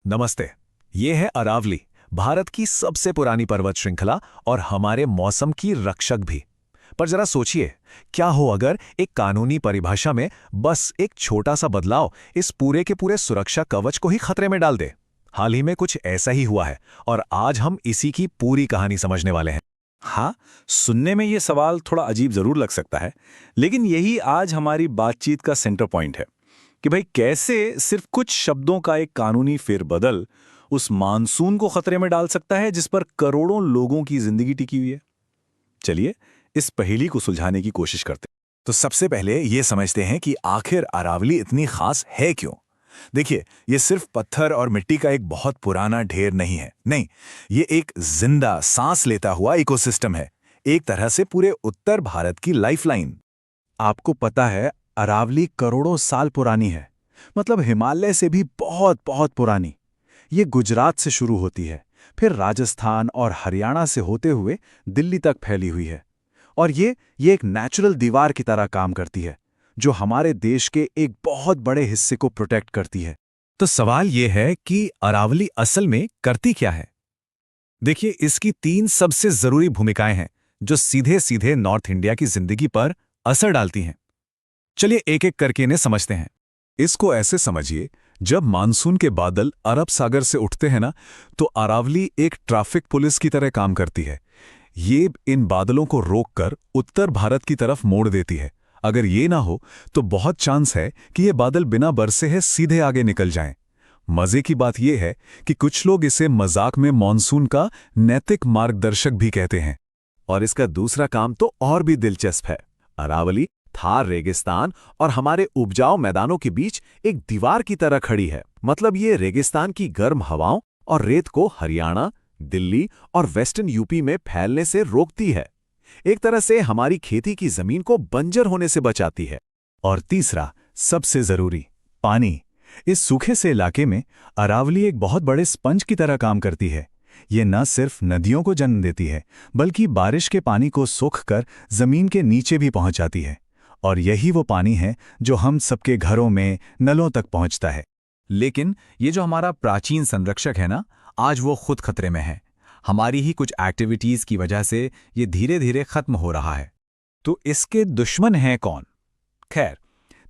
नमस्ते। ये है अरावली, भारत की सबसे पुरानी पर्वत श्रृंखला और हमारे मौसम की रक्षक भी। पर जरा सोचिए, क्या हो अगर एक कानूनी परिभाषा में बस एक छोटा सा बदलाव इस पूरे के पूरे सुरक्षा कवच को ही खतरे में डाल दे। हाल ही में कुछ ऐसा ही हुआ है और आज हम इसी की पूरी कहानी समझने वाले हैं। हाँ, सुनने में ये सवाल थोड़ा अजीब जरूर लग सकता है, लेकिन यही आज हमारी बातचीत का सेंटर पॉइंट है कि भाई कैसे सिर्फ कुछ शब्दों का एक कानूनी फेरबदल उस मानसून को खतरे में डाल सकता है जिस पर करोड़ों लोगों की जिंदगी टिकी हुई है। चलिए इस पहेली को सुलझाने की कोशिश करते हैं। तो सबसे पहले ये समझते हैं कि आखिर अरावली इतनी खास है क्यों। देखिए, ये सिर्फ पत्थर और मिट्टी का एक बहुत पुराना ढेर नहीं है। नहीं, ये एक जिंदा सांस लेता हुआ इकोसिस्टम है, एक तरह से पूरे उत्तर भारत की लाइफलाइन। आपको पता है, अरावली करोड़ों साल पुरानी है, मतलब हिमालय से भी बहुत बहुत पुरानी। ये गुजरात से शुरू होती है, फिर राजस्थान और हरियाणा से होते हुए दिल्ली तक फैली हुई है। और ये एक नेचुरल दीवार की तरह काम करती है, जो हमारे देश के एक बहुत बड़े हिस्से को प्रोटेक्ट करती है। तो सवाल ये है कि अरावली असल में करती क्या है। देखिए, इसकी तीन सबसे जरूरी भूमिकाएं हैं जो सीधे सीधे नॉर्थ इंडिया की जिंदगी पर असर डालती हैं। चलिए एक एक करके इन्हें समझते हैं। इसको ऐसे समझिए, जब मानसून के बादल अरब सागर से उठते हैं ना, तो अरावली एक ट्रैफिक पुलिस की तरह काम करती है। ये इन बादलों को रोककर उत्तर भारत की तरफ मोड़ देती है। अगर ये ना हो तो बहुत चांस है कि ये बादल बिना बरसे है सीधे आगे निकल जाएं। मजे की बात यह है कि कुछ लोग इसे मजाक में मॉनसून का नैतिक मार्गदर्शक भी कहते हैं। और इसका दूसरा काम तो और भी दिलचस्प है। अरावली थार रेगिस्तान और हमारे उपजाऊ मैदानों के बीच एक दीवार की तरह खड़ी है। मतलब ये रेगिस्तान की गर्म हवाओं और रेत को हरियाणा, दिल्ली और वेस्टर्न यूपी में फैलने से रोकती है। एक तरह से हमारी खेती की जमीन को बंजर होने से बचाती है। और तीसरा, सबसे जरूरी, पानी। इस सूखे से इलाके में अरावली एक बहुत बड़े स्पंज की तरह काम करती है। ये न सिर्फ नदियों को जन्म देती है, बल्कि बारिश के पानी को सोखकर जमीन के नीचे भी पहुंचाती है। और यही वो पानी है जो हम सबके घरों में नलों तक पहुंचता है। लेकिन ये जो हमारा प्राचीन संरक्षक है ना, आज वो खुद खतरे में है। हमारी ही कुछ एक्टिविटीज की वजह से ये धीरे धीरे खत्म हो रहा है। तो इसके दुश्मन हैं कौन? खैर,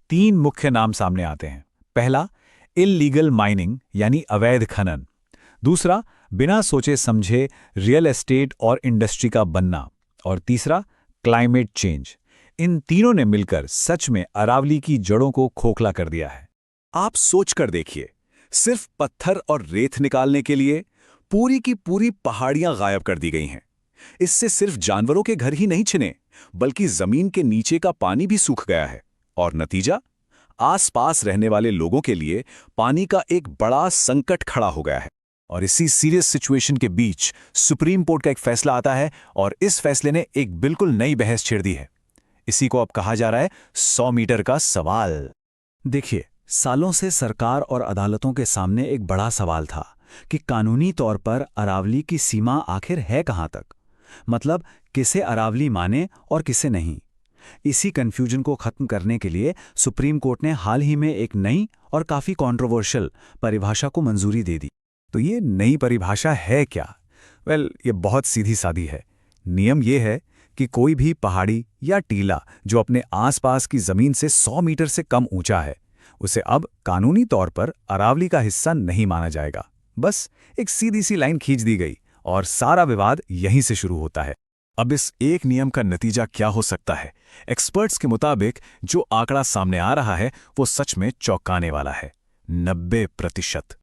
तीन मुख्य नाम सामने आते हैं। पहला, इल्लीगल माइनिंग यानी अवैध खनन। दूसरा, बिना सोचे समझे रियल एस्टेट और इंडस्ट्री का बनना। और तीसरा, क्लाइमेट चेंज। इन तीनों ने मिलकर सच में अरावली की जड़ों को खोखला कर दिया है। आप सोच कर देखिए, सिर्फ पत्थर और रेत निकालने के लिए पूरी की पूरी पहाड़ियां गायब कर दी गई हैं। इससे सिर्फ जानवरों के घर ही नहीं छिने, बल्कि जमीन के नीचे का पानी भी सूख गया है। और नतीजा, आसपास रहने वाले लोगों के लिए पानी का एक बड़ा संकट खड़ा हो गया है। और इसी सीरियस सिचुएशन के बीच सुप्रीम कोर्ट का एक फैसला आता है और इस फैसले ने एक बिल्कुल नई बहस छेड़ दी है। इसी को अब कहा जा रहा है 100 मीटर का सवाल। देखिए, सालों से सरकार और अदालतों के सामने एक बड़ा सवाल था कि कानूनी तौर पर अरावली की सीमा आखिर है कहां तक। मतलब किसे अरावली माने और किसे नहीं। इसी कंफ्यूजन को खत्म करने के लिए सुप्रीम कोर्ट ने हाल ही में एक नई और काफी कंट्रोवर्शियल परिभाषा को मंजूरी दे दी। तो ये नई परिभाषा है क्या? ये बहुत सीधी सादी है। नियम ये है कि कोई भी पहाड़ी या टीला जो अपने आसपास की जमीन से 100 मीटर से कम ऊंचा है, उसे अब कानूनी तौर पर अरावली का हिस्सा नहीं माना जाएगा। बस एक सीधी सी लाइन खींच दी गई और सारा विवाद यहीं से शुरू होता है। अब इस एक नियम का नतीजा क्या हो सकता है? एक्सपर्ट्स के मुताबिक जो आंकड़ा सामने आ रहा है वो सच में चौंकाने वाला है। 90%।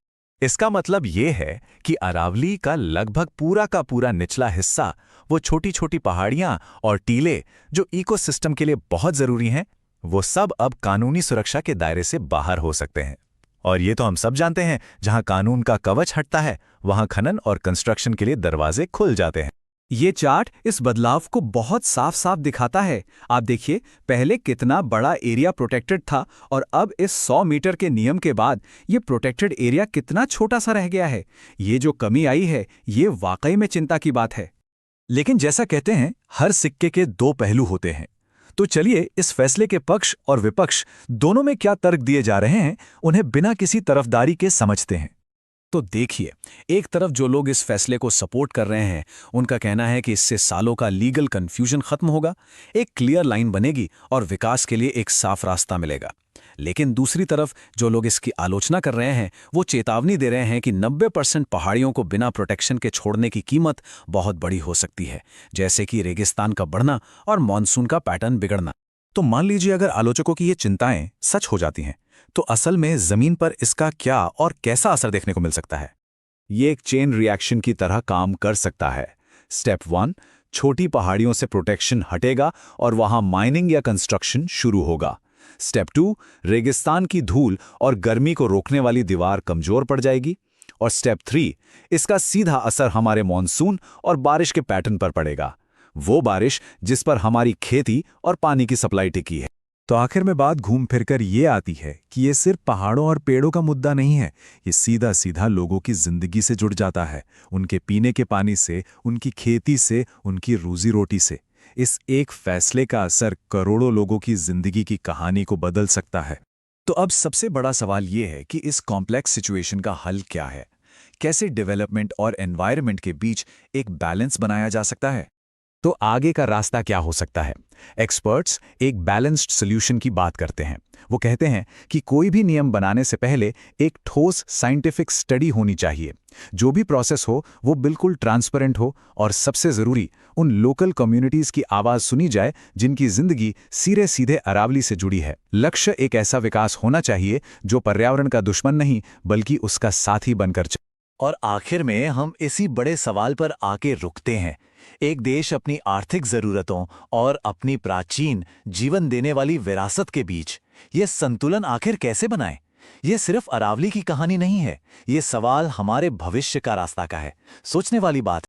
इसका मतलब ये है कि अरावली का लगभग पूरा का पूरा निचला हिस्सा, वो छोटी छोटी पहाड़ियां और टीले जो इकोसिस्टम के लिए बहुत जरूरी हैं, वो सब अब कानूनी सुरक्षा के दायरे से बाहर हो सकते हैं। और ये तो हम सब जानते हैं, जहां कानून का कवच हटता है वहां खनन और कंस्ट्रक्शन के लिए दरवाजे खुल जाते हैं। ये चार्ट इस बदलाव को बहुत साफ साफ दिखाता है। आप देखिए, पहले कितना बड़ा एरिया प्रोटेक्टेड था और अब इस 100 मीटर के नियम के बाद ये प्रोटेक्टेड एरिया कितना छोटा सा रह गया है। ये जो कमी आई है, ये वाकई में चिंता की बात है। लेकिन जैसा कहते हैं, हर सिक्के के दो पहलू होते हैं। तो चलिए इस फैसले के पक्ष और विपक्ष दोनों में क्या तर्क दिए जा रहे हैं, उन्हें बिना किसी तरफदारी के समझते हैं। तो देखिए, एक तरफ जो लोग इस फैसले को सपोर्ट कर रहे हैं, उनका कहना है कि इससे सालों का लीगल कंफ्यूजन खत्म होगा, एक क्लियर लाइन बनेगी और विकास के लिए एक साफ रास्ता मिलेगा। लेकिन दूसरी तरफ जो लोग इसकी आलोचना कर रहे हैं, वो चेतावनी दे रहे हैं कि 90% पहाड़ियों को बिना प्रोटेक्शन के छोड़ने की कीमत बहुत बड़ी हो सकती है, जैसे कि रेगिस्तान का बढ़ना और मानसून का पैटर्न बिगड़ना। तो मान लीजिए अगर आलोचकों की ये चिंताएं सच हो जाती हैं, तो असल में जमीन पर इसका क्या और कैसा असर देखने को मिल सकता है? ये एक चेन रिएक्शन की तरह काम कर सकता है। स्टेप 1, छोटी पहाड़ियों से प्रोटेक्शन हटेगा और वहां माइनिंग या कंस्ट्रक्शन शुरू होगा। स्टेप 2, रेगिस्तान की धूल और गर्मी को रोकने वाली दीवार कमजोर पड़ जाएगी। और स्टेप 3, इसका सीधा असर हमारे मॉनसून और बारिश के पैटर्न पर पड़ेगा, वो बारिश जिस पर हमारी खेती और पानी की सप्लाई टिकी है। तो आखिर में बात घूम फिरकर ये आती है कि ये सिर्फ पहाड़ों और पेड़ों का मुद्दा नहीं है, ये सीधा सीधा लोगों की जिंदगी से जुड़ जाता है, उनके पीने के पानी से, उनकी खेती से, उनकी रोजी रोटी से। इस एक फैसले का असर करोड़ों लोगों की जिंदगी की कहानी को बदल सकता है। तो अब सबसे बड़ा सवाल ये है कि इस कॉम्प्लेक्स सिचुएशन का हल क्या है? कैसे डेवलपमेंट और एनवायरनमेंट के बीच एक बैलेंस बनाया जा सकता है? तो आगे का रास्ता क्या हो सकता है? एक्सपर्ट्स एक बैलेंस्ड सॉल्यूशन की बात करते हैं। वो कहते हैं कि कोई भी नियम बनाने से पहले एक ठोस साइंटिफिक स्टडी होनी चाहिए। जो भी प्रोसेस हो वो बिल्कुल ट्रांसपेरेंट हो और सबसे ज़रूरी उन लोकल कम्युनिटीज़ की आवाज़ सुनी जाए जिनकी जिंदगी सीधे सीधे अरावली से जुड़ी है। लक्ष्य एक ऐसा विकास होना चाहिए जो पर्यावरण का दुश्मन नहीं बल्कि उसका साथी बनकर चले। और आखिर में हम इसी बड़े सवाल पर आके रुकते हैं। एक देश अपनी आर्थिक ज़रूरतों और अपनी प्राचीन जीवन देने वाली विरासत के बीच ये संतुलन आखिर कैसे बनाए? ये सिर्फ अरावली की कहानी नहीं है, ये सवाल हमारे भविष्य का रास्ता का है। सोचने वाली बात।